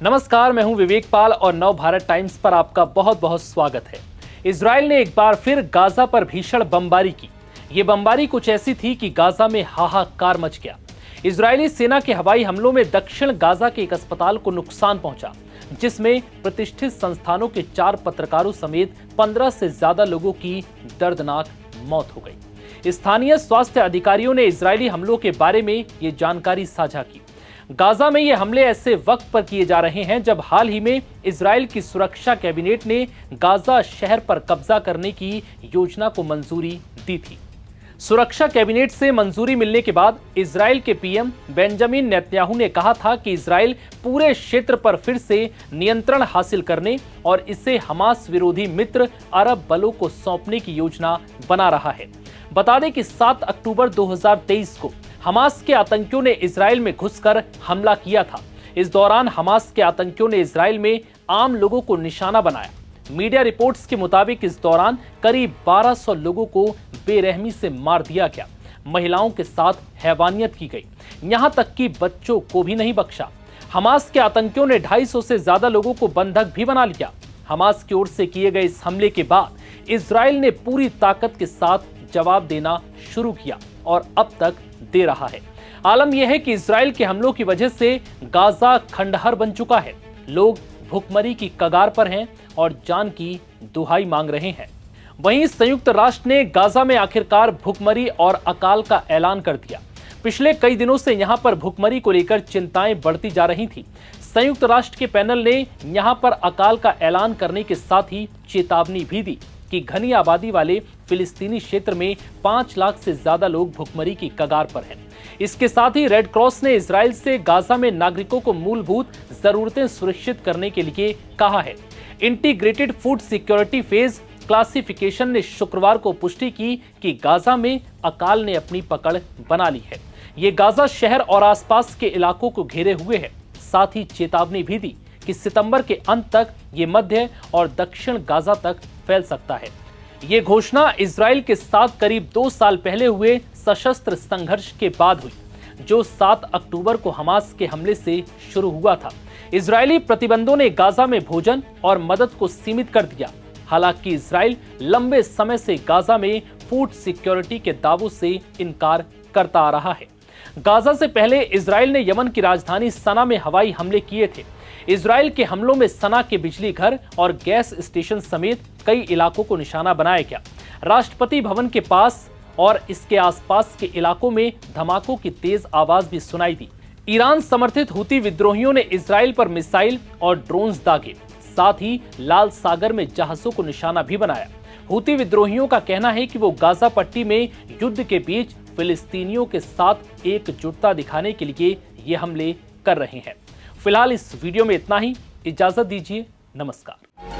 नमस्कार, मैं हूं विवेक पाल और नव भारत टाइम्स पर आपका बहुत बहुत स्वागत है। इजराइल ने एक बार फिर गाजा पर भीषण बमबारी की। ये बमबारी कुछ ऐसी थी कि गाजा में हाहाकार मच गया। इजरायली सेना के हवाई हमलों में दक्षिण गाजा के एक अस्पताल को नुकसान पहुंचा, जिसमें प्रतिष्ठित संस्थानों के 4 पत्रकारों समेत 15 से ज्यादा लोगों की दर्दनाक मौत हो गई। स्थानीय स्वास्थ्य अधिकारियों ने इजरायली हमलों के बारे में ये जानकारी साझा की। गाजा में ये हमले ऐसे वक्त पर किए जा रहे हैं जब हाल ही में इजराइल की सुरक्षा कैबिनेट ने गाजा शहर पर कब्जा करने की योजना को मंजूरी दी थी। सुरक्षा कैबिनेट से मंजूरी मिलने के बाद इजराइल के पीएम बेंजामिन नेतन्याहू ने कहा था कि इजराइल पूरे क्षेत्र पर फिर से नियंत्रण हासिल करने और इसे हमास विरोधी मित्र अरब बलों को सौंपने की योजना बना रहा है। बता दें कि 7 अक्टूबर 2023 को हमास के आतंकियों ने इजराइल में घुसकर हमला किया था। इस दौरान हमास के आतंकियों ने इजराइल में आम लोगों को निशाना बनाया। मीडिया रिपोर्ट्स के मुताबिक इस दौरान करीब 1200 लोगों को बेरहमी से मार दिया गया। महिलाओं के साथ हैवानियत की गई, यहां तक कि बच्चों को भी नहीं बख्शा। हमास के आतंकियों ने 250 से ज्यादा लोगों को बंधक भी बना लिया। हमास की ओर से किए गए इस हमले के बाद इजराइल ने पूरी ताकत के साथ जवाब देना शुरू किया और अब तक दे रहा है। आलम यह है कि इजराइल के हमलों की वजह से गाजा खंडहर बन चुका है। लोग भुखमरी की कगार पर हैं और जान की दुहाई मांग रहे हैं। वहीं संयुक्त राष्ट्र ने गाजा में आखिरकार भुखमरी और अकाल का ऐलान कर दिया। पिछले कई दिनों से यहां पर भुखमरी को लेकर चिंताएं बढ़ती जा रही थी। संयुक्त राष्ट्र के पैनल ने यहां पर अकाल का ऐलान करने के साथ ही चेतावनी भी दी कि घनी आबादी वाले फिलिस्तीनी क्षेत्र में 5 लाख से ज्यादा लोग भुखमरी की कगार पर हैं। इसके साथ ही रेड क्रॉस ने इजराइल से गाजा में नागरिकों को मूलभूत जरूरतें सुनिश्चित करने के लिए कहा है। Integrated food security phase classification ने शुक्रवार को पुष्टि की कि गाजा में अकाल ने अपनी पकड़ बना ली है। ये गाजा शहर और आसपास के इलाकों को घेरे हुए है। साथ ही चेतावनी भी दी कि सितंबर के अंत तक ये मध्य और दक्षिण गाजा तक फैल सकता है। ये घोषणा इजराइल के साथ करीब 2 साल पहले हुए सशस्त्र संघर्ष के बाद हुई, जो 7 अक्टूबर को हमास के हमले से शुरू हुआ था। इजरायली प्रतिबंधों ने गाजा में भोजन और मदद को सीमित कर दिया। हालांकि इजराइल लंबे समय से गाजा में फूड सिक्योरिटी के दावों से इनकार करता आ रहा है। गाजा से पहले इजराइल ने यमन की राजधानी सना में हवाई हमले किए थे। इजराइल के हमलों में सना के बिजली घर और गैस स्टेशन समेत कई इलाकों को निशाना बनाया गया। राष्ट्रपति भवन के पास और इसके आसपास के इलाकों में धमाकों की तेज आवाज भी सुनाई दी। ईरान समर्थित हुती विद्रोहियों ने इजराइल पर मिसाइल और ड्रोन्स दागे। साथ ही लाल सागर में जहाजों को निशाना भी बनाया। हुती विद्रोहियों का कहना है कि वो गाजा पट्टी में युद्ध के बीच फिलिस्तीनियों के साथ एकजुटता दिखाने के लिए ये हमले कर रहे हैं। फिलहाल इस वीडियो में इतना ही। इजाजत दीजिए। नमस्कार।